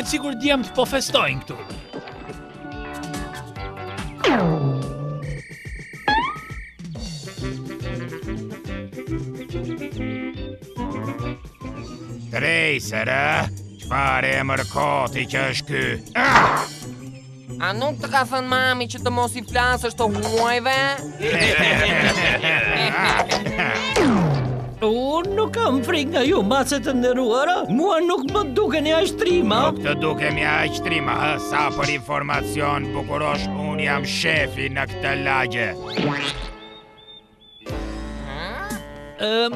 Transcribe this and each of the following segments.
duket sikur djemtë po festojnë këtu. Tracer, çfarë emër koti që është ky? A nuk të ka thënë mami që të mos I flasësh të huajve? Unë nuk kam frikë nga ju, macet të nderuara. Mua nuk më dukeni aq trima. Nuk të dukemi aq trima, sa për informacion bukurosh, unë jam shefi në këtë lagje.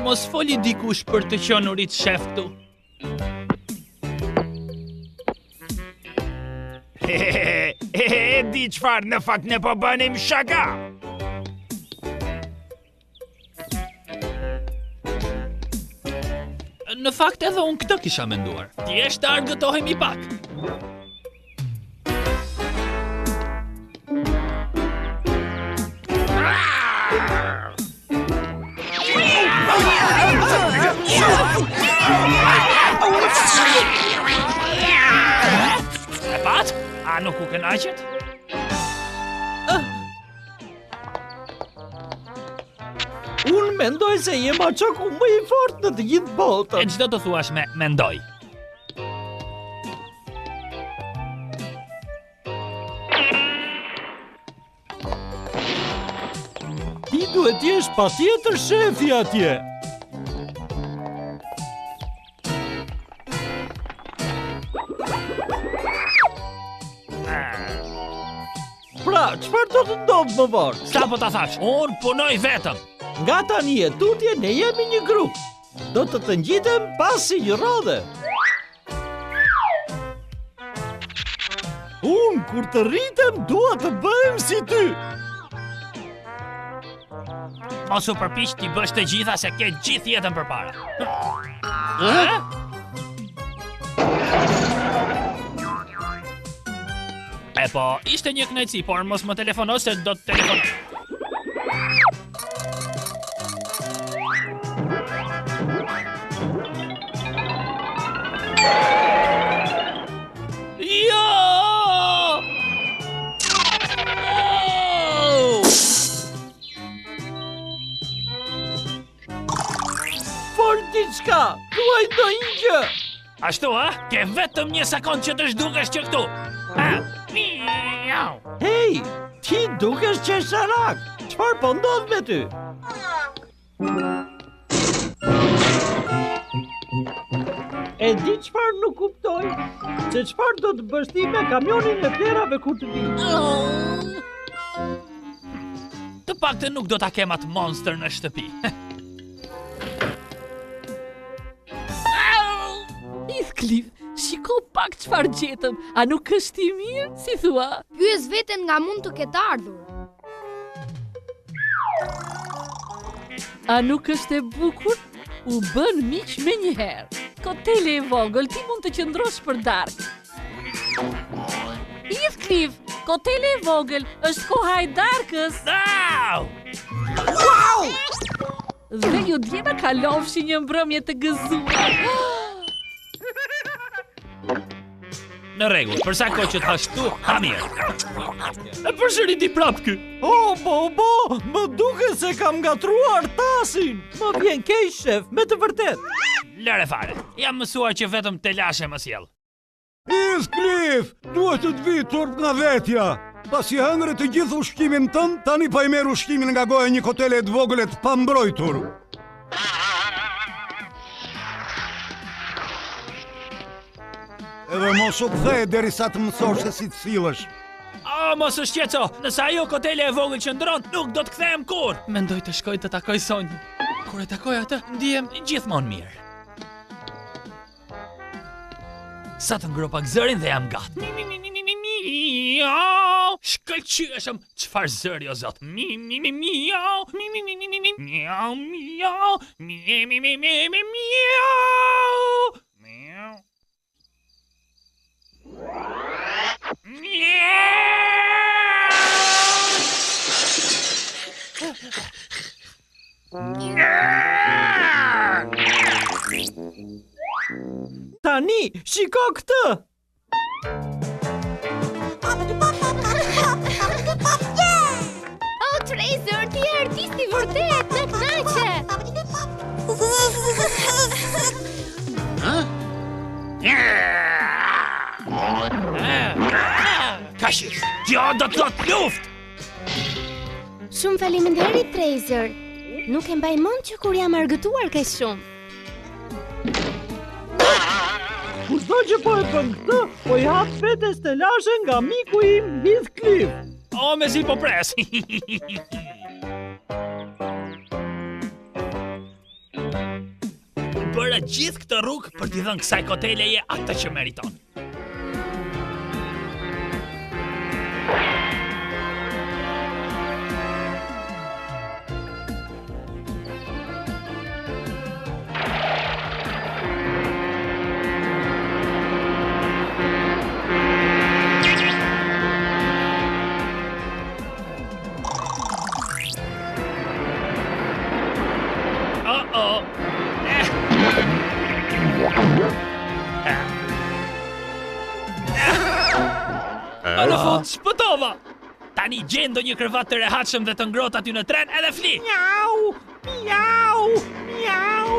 Mos foli dikush për të qonurit shef këtu. E di çfarë, në fakt ne po bënim shaka. Në fakt edhe unë këtë kisha menduar. Thjesht të argëtohemi pak. E pat? A nuk u kënaqet? Unë mendoj se jem aqaku më I fort në të gjithë E botën. çdo të thuash me mendoj. Ti duhet t'jesh patjetër shefi atje. Pra, çfarë do të ndodh më vonë? Sa po ta thash? Unë punoj vetëm. Nga tani e tutje ne jemi një grup. Do të ngjitem pas si një rodhe. Unë kur të rritem dua të bëhem si ty. Mos u përpiq ti bësh të gjitha se ke gjithë jetën përpara. E po, ishte një kënaqësi, por mos më telefono se do të telefonoj. Jo! Fol diçka, thuaj ndonjë gjë. Ashtu, a? Ke vetëm një sekond që të zhdukesh që këtu. Miau. Hey, ti dukesh qesharak. Çfarë po ndodh me ty? E di çfarë nuk kuptoj? Se çfarë do të bësh ti me kamionin e plerave kur të vi? Të paktën nuk do ta kem atë monster në shtëpi. Heathcliff, shiko pak çfarë gjetëm. A nuk është I mirë, si thua? Pyes veten nga mund të ketë ardhur. A nuk është e bukur? U bën miq me njëherë. Kotele e vogël, ti mund të qëndrosh për darkë. Heathcliff, kotele e vogël, është koha e darkës. Au! Dhe ju djena kalofshi një mbrëmje të gëzuar. Në rregull, për sa kohë që të hash tu, ha mirë. E përsëriti prap ky. Bo, më duket se kam ngatruar tasin. Më vjen keq, shef, me të vërtet. Lëre fare. Jam mësuar që vetëm te lashe më sjell. Heathcliff, duhet të të vi turp nga vetja. Pasi hëngre të gjithë ushqimin tënd, tani pa I merr ushqimin nga goja një kotele të vogël të pambrojtur. Edhe mos u kthej derisa të mësosh se si të sillesh. Mos u shqetëso, nëse ajo kotele e vogël që ndron, nuk do të kthehem kurrë. Mendoj të shkoj të takoj Sonjën. Kur e takoj atë, ndihem gjithmonë mirë. Sa të ngro pak zërin dhe jam gati. Miau! Shkëlqyeshëm, çfarë zëri o zot? Miau! Miau! Miau! Tani, shiko këtë. Oh, Tracer, ti je artisti vërtet, na kënaqe. Kashis, kjo do të thotë luftë! Shumë faleminderit, Tracer. Nuk e mbaj mend që kur jam argëtuar kaq shumë. Kushdo që po e bën këtë, po i hap fete stelashe nga miku im Heathcliff. O, me si po pres! Bëra gjithë këtë rrugë për t'i dhënë kësaj koteleje atë që meriton. Në fund, shpëtova! Tani gjendo një krevat të rehatshëm dhe të ngrohtë aty në tren edhe fli! Miau, miau, miau.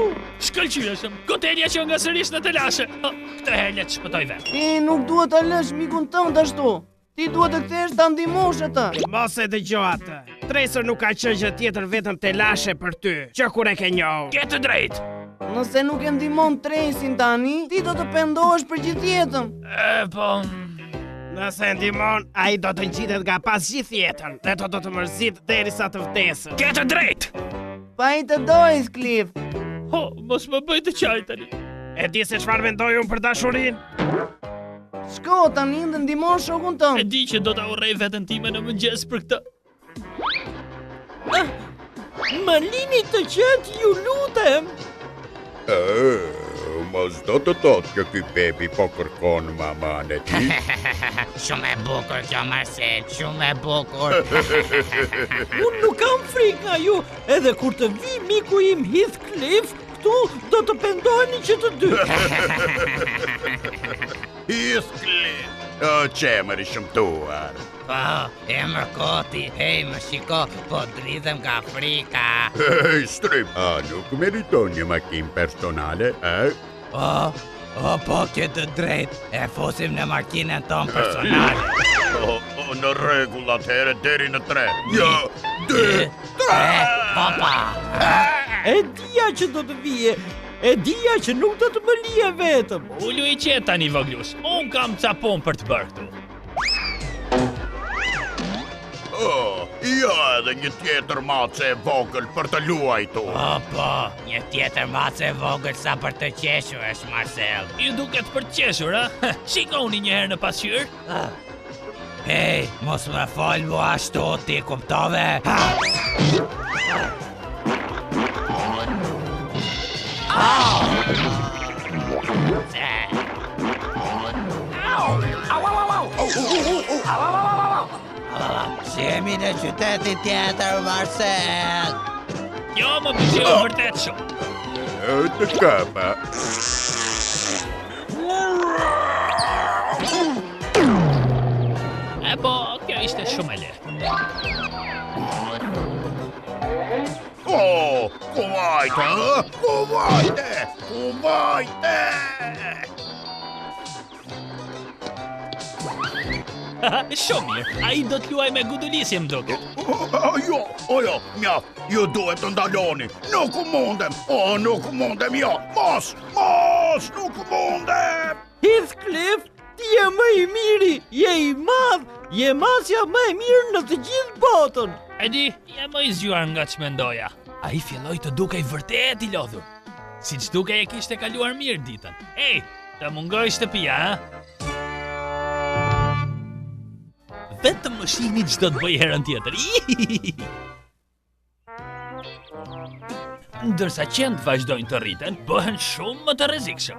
Shkëlqyeshëm, kotelja që nga sërish në telashe. Këtë herë le të shpëtoj vetë. Ti nuk duhet ta lësh mikun tënd ashtu. Ti duhet të kthesh ta ndihmosh atë. Mos e dëgjo atë. Tracer nuk ka qenë gjë tjetër vetëm telashe për ty, që kur e ke njohur. Ke të drejtë. Nëse nuk e ndihmon Tracyn tani, ti do të pendohesh për gjithë jetën. Po... Nëse ndihmon, ai do të ngjitet nga pas gjithë jetën dhe do të mërzit derisa të vdesë. Ke të drejtë. Pa i të do, Heathcliff. Ho, mos më bëj të qaj tani. E di se çfarë mendoj unë për dashurinë? Shko tani dhe ndihmon shokun E tënd. di që do ta urrej veten time në mëngjes për këtë. Më lini të qetë, ju lutem. Mos do të thotë që ky bebi po kërkon maman e ti? Shumë e bukur kjo Marcel, shumë e bukur. Unë nuk kam frikë nga ju, edhe kur të vi miku im Heathcliff, këtu do të pendoheni që të dy. Heathcliff, qemër i shëmtuar. Po, emër koti, hej më shiko, po dridhem nga Afrika. Hej, strip, a nuk meriton një makinë personale, Po, ke të drejt, e fosim në makinën tonë personale. Në rregull atëherë deri në 3. 1, 2, 3. Papa! E dija që do të vije, e dija që nuk do të më lije vetëm. Ullu i qetë tani voglush, unë kam capon për të bërë këtu. Ja edhe një tjetër mace e vogël për të luajtur. Po, një tjetër mace e vogël sa për të qeshur është Marcel. Ju duket për të qeshur, a? Shikoni një herë në pasqyrë. Hej, mos më fol mua ashtu, ti kuptove? Jemi në qytetin tjetër, Marcel. Jo, më pëlqeu vërtet shumë. Të kapa. Po, kjo ishte shumë e lehtë. Kuvajte, kuvajte, kuvajte! Shumë mirë, a I do të luaj me gudulisje më duket. Jo, mjaft, ju duhet të ndaloni. Nuk mundem, nuk mundem, jo, mos, nuk mundem. Heathcliff, ti je më i miri, je i madh, je masja më e mirë në të gjithë botën. E di, je më I zgjuar nga që mendoja. A I filloi të dukej vërtet I lodhur. Si që dukej e kishte kaluar mirë ditën. Ej, të mungoj shtëpia, ha? Vetëm më shihni ç'do të bëj herën tjetër. Ndërsa qenë vazhdojnë të rriten, bëhen shumë më të rrezikshëm.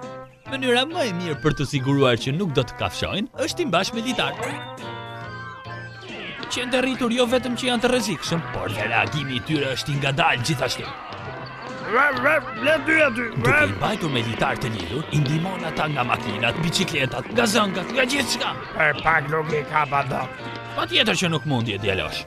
Mënyra më e mirë për të siguruar që nuk do të kafshojnë është I mbash militar. Qenë të rritur jo vetëm që janë të rrezikshëm, por dhe reagimi I tyre është I ngadalë gjithashtu. Le dy aty. Duke I mbajtur me litar të lidhur, I ndihmon ata nga makinat, bicikletat, nga zëngat, nga gjithçka. Për pak nuk I ka badok. Patjetër që nuk mundi e djalosh.